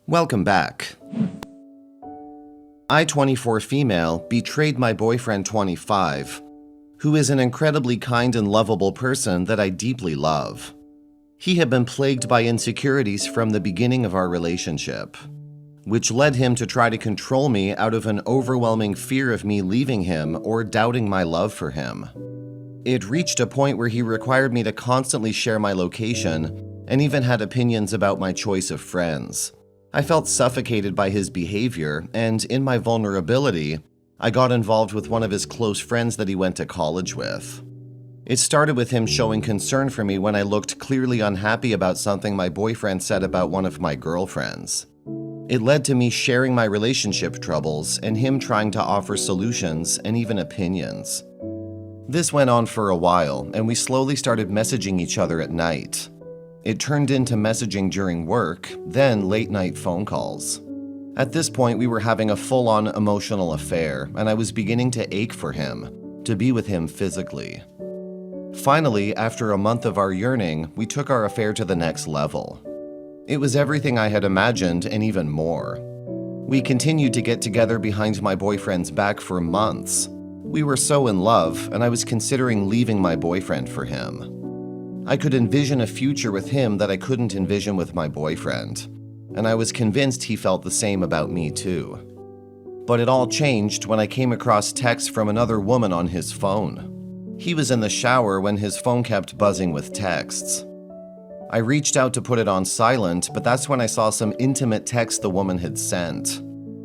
Welcome back. I, 24 female, betrayed my boyfriend, 25, who is an incredibly kind and lovable person that I deeply love. He had been plagued by insecurities from the beginning of our relationship, which led him to try to control me out of an overwhelming fear of me leaving him or doubting my love for him. It reached a point where he required me to constantly share my location and even had opinions about my choice of friends. I felt suffocated by his behavior, and in my vulnerability, I got involved with one of his close friends that he went to college with. It started with him showing concern for me when I looked clearly unhappy about something my boyfriend said about one of my girlfriends. It led to me sharing my relationship troubles and him trying to offer solutions and even opinions. This went on for a while, and we slowly started messaging each other at night. It turned into messaging during work, then late-night phone calls. At this point, we were having a full-on emotional affair, and I was beginning to ache for him, to be with him physically. Finally, after a month of our yearning, we took our affair to the next level. It was everything I had imagined and even more. We continued to get together behind my boyfriend's back for months. We were so in love, and I was considering leaving my boyfriend for him. I could envision a future with him that I couldn't envision with my boyfriend, and I was convinced he felt the same about me too. But it all changed when I came across texts from another woman on his phone. He was in the shower when his phone kept buzzing with texts. I reached out to put it on silent, but that's when I saw some intimate text the woman had sent.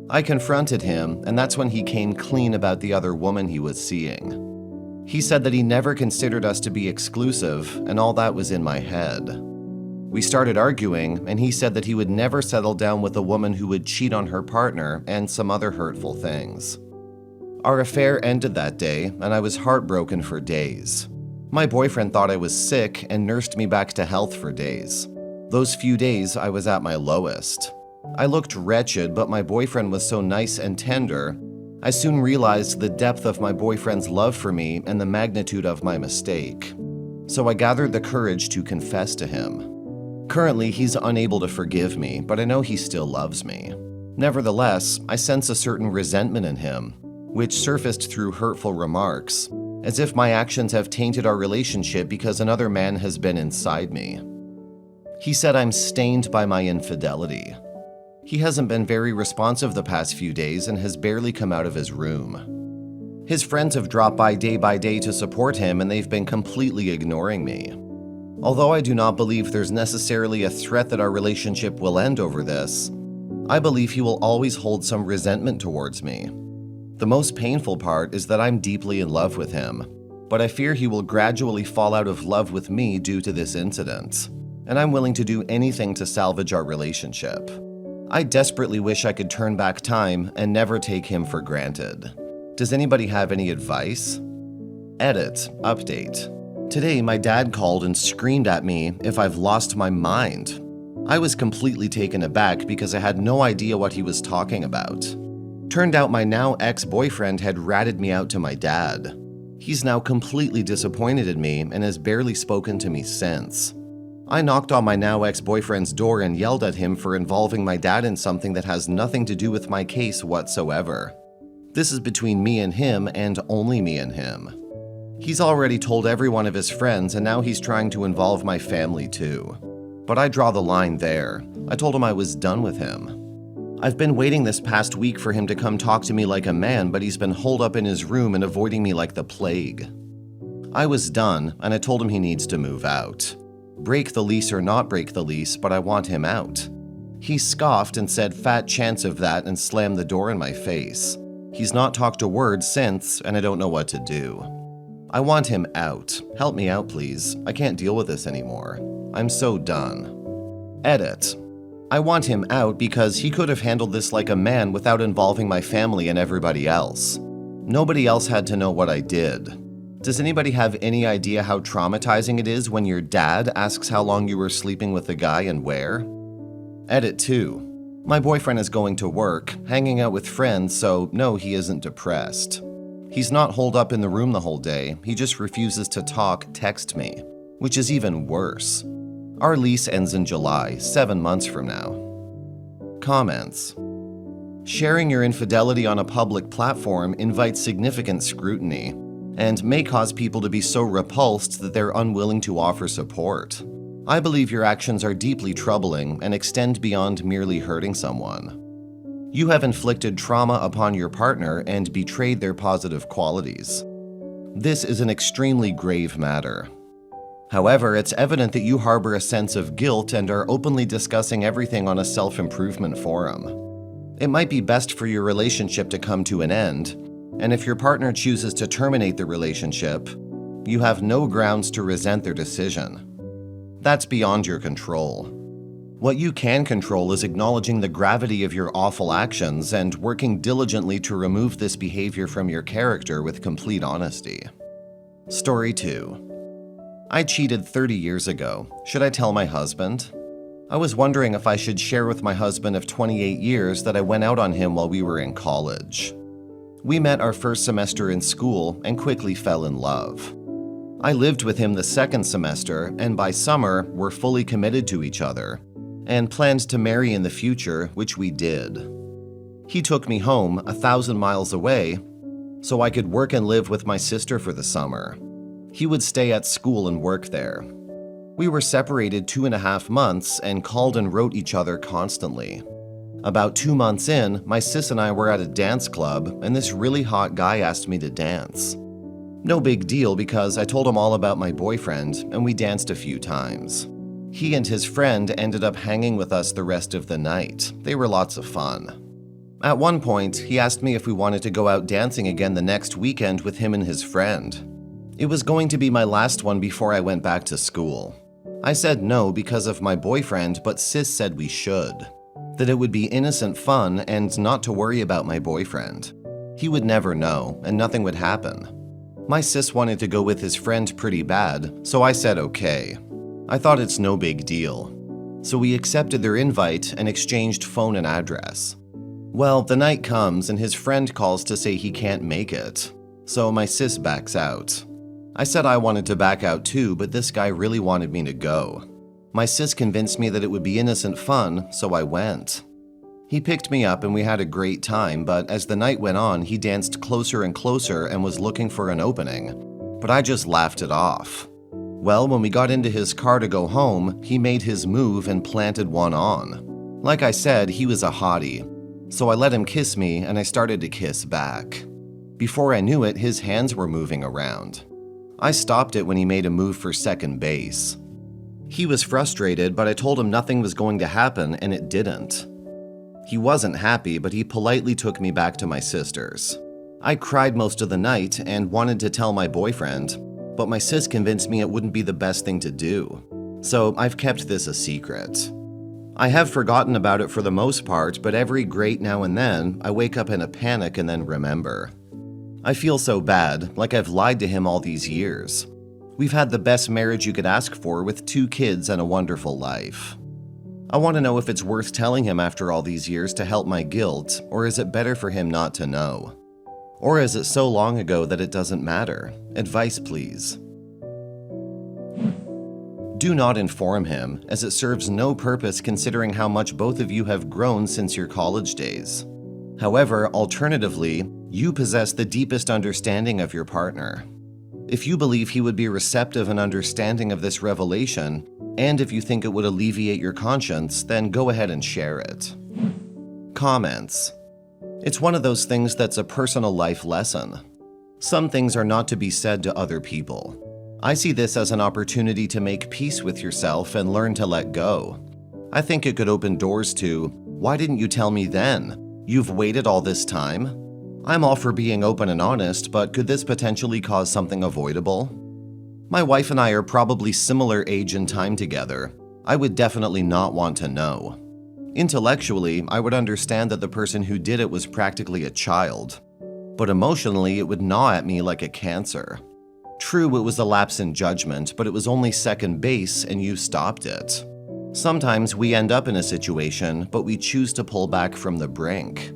I confronted him, and that's when he came clean about the other woman he was seeing. He said that he never considered us to be exclusive, and all that was in my head. We started arguing, and he said that he would never settle down with a woman who would cheat on her partner and some other hurtful things. Our affair ended that day, and I was heartbroken for days. My boyfriend thought I was sick and nursed me back to health for days. Those few days, I was at my lowest. I looked wretched, but my boyfriend was so nice and tender. I soon realized the depth of my boyfriend's love for me and the magnitude of my mistake. So I gathered the courage to confess to him. Currently, he's unable to forgive me, but I know he still loves me. Nevertheless, I sense a certain resentment in him, which surfaced through hurtful remarks, as if my actions have tainted our relationship because another man has been inside me. He said I'm stained by my infidelity. He hasn't been very responsive the past few days and has barely come out of his room. His friends have dropped by day to support him, and they've been completely ignoring me. Although I do not believe there's necessarily a threat that our relationship will end over this, I believe he will always hold some resentment towards me. The most painful part is that I'm deeply in love with him, but I fear he will gradually fall out of love with me due to this incident, and I'm willing to do anything to salvage our relationship. I desperately wish I could turn back time and never take him for granted. Does anybody have any advice? Edit. Update. Today, my dad called and screamed at me if I've lost my mind. I was completely taken aback because I had no idea what he was talking about. Turned out my now ex-boyfriend had ratted me out to my dad. He's now completely disappointed in me and has barely spoken to me since. I knocked on my now ex-boyfriend's door and yelled at him for involving my dad in something that has nothing to do with my case whatsoever. This is between me and him, and only me and him. He's already told every one of his friends, and now he's trying to involve my family too. But I draw the line there. I told him I was done with him. I've been waiting this past week for him to come talk to me like a man, but he's been holed up in his room and avoiding me like the plague. I was done, and I told him he needs to move out. Break the lease or not break the lease, but I want him out. He scoffed and said fat chance of that and slammed the door in my face. He's not talked a word since, and I don't know what to do. I want him out. Help me out, please. I can't deal with this anymore. I'm so done. Edit. I want him out because he could have handled this like a man without involving my family and everybody else. Nobody else had to know what I did. Does anybody have any idea how traumatizing it is when your dad asks how long you were sleeping with the guy and where? Edit 2. My boyfriend is going to work, hanging out with friends, so no, he isn't depressed. He's not holed up in the room the whole day, he just refuses to talk, text me, which is even worse. Our lease ends in July, 7 months from now. Comments. Sharing your infidelity on a public platform invites significant scrutiny and may cause people to be so repulsed that they're unwilling to offer support. I believe your actions are deeply troubling and extend beyond merely hurting someone. You have inflicted trauma upon your partner and betrayed their positive qualities. This is an extremely grave matter. However, it's evident that you harbor a sense of guilt and are openly discussing everything on a self-improvement forum. It might be best for your relationship to come to an end, and if your partner chooses to terminate the relationship, you have no grounds to resent their decision. That's beyond your control. What you can control is acknowledging the gravity of your awful actions and working diligently to remove this behavior from your character with complete honesty. Story 2. I cheated 30 years ago. Should I tell my husband? I was wondering if I should share with my husband of 28 years that I went out on him while we were in college. We met our first semester in school and quickly fell in love. I lived with him the second semester, and by summer, were fully committed to each other and planned to marry in the future, which we did. He took me home 1,000 miles away so I could work and live with my sister for the summer. He would stay at school and work there. We were separated 2.5 months and called and wrote each other constantly. About 2 months in, my sis and I were at a dance club, and this really hot guy asked me to dance. No big deal because I told him all about my boyfriend, and we danced a few times. He and his friend ended up hanging with us the rest of the night. They were lots of fun. At one point, he asked me if we wanted to go out dancing again the next weekend with him and his friend. It was going to be my last one before I went back to school. I said no because of my boyfriend, but sis said we should. That it would be innocent fun and not to worry about my boyfriend. He would never know, and nothing would happen. My sis wanted to go with his friend pretty bad, so I said okay. I thought it's no big deal. So we accepted their invite and exchanged phone and address. Well, the night comes and his friend calls to say he can't make it. So my sis backs out. I said I wanted to back out too, but this guy really wanted me to go. My sis convinced me that it would be innocent fun, so I went. He picked me up and we had a great time, but as the night went on, he danced closer and closer and was looking for an opening. But I just laughed it off. Well, when we got into his car to go home, he made his move and planted one on. Like I said, he was a hottie. So I let him kiss me and I started to kiss back. Before I knew it, his hands were moving around. I stopped it when he made a move for second base. He was frustrated, but I told him nothing was going to happen, and it didn't. He wasn't happy, but he politely took me back to my sister's. I cried most of the night and wanted to tell my boyfriend, but my sis convinced me it wouldn't be the best thing to do. So I've kept this a secret. I have forgotten about it for the most part, but every great now and then, I wake up in a panic and then remember. I feel so bad, like I've lied to him all these years. We've had the best marriage you could ask for with 2 kids and a wonderful life. I want to know if it's worth telling him after all these years to help my guilt, or is it better for him not to know? Or is it so long ago that it doesn't matter? Advice, please. Do not inform him, as it serves no purpose considering how much both of you have grown since your college days. However, alternatively, you possess the deepest understanding of your partner. If you believe he would be receptive and understanding of this revelation, and if you think it would alleviate your conscience, then go ahead and share it. Comments. It's one of those things that's a personal life lesson. Some things are not to be said to other people. I see this as an opportunity to make peace with yourself and learn to let go. I think it could open doors to, why didn't you tell me then? You've waited all this time? I'm all for being open and honest, but could this potentially cause something avoidable? My wife and I are probably similar age and time together. I would definitely not want to know. Intellectually, I would understand that the person who did it was practically a child. But emotionally, it would gnaw at me like a cancer. True, it was a lapse in judgment, but it was only second base and you stopped it. Sometimes we end up in a situation, but we choose to pull back from the brink.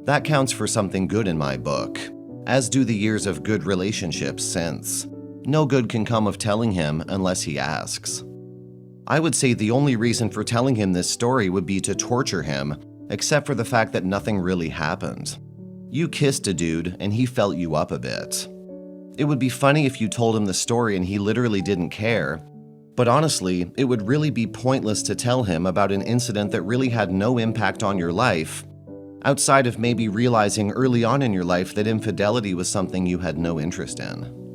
That counts for something good in my book, as do the years of good relationships since. No good can come of telling him unless he asks. I would say the only reason for telling him this story would be to torture him except for the fact that nothing really happened. You kissed a dude and he felt you up a bit. It would be funny if you told him the story and he literally didn't care, but honestly, it would really be pointless to tell him about an incident that really had no impact on your life, outside of maybe realizing early on in your life that infidelity was something you had no interest in.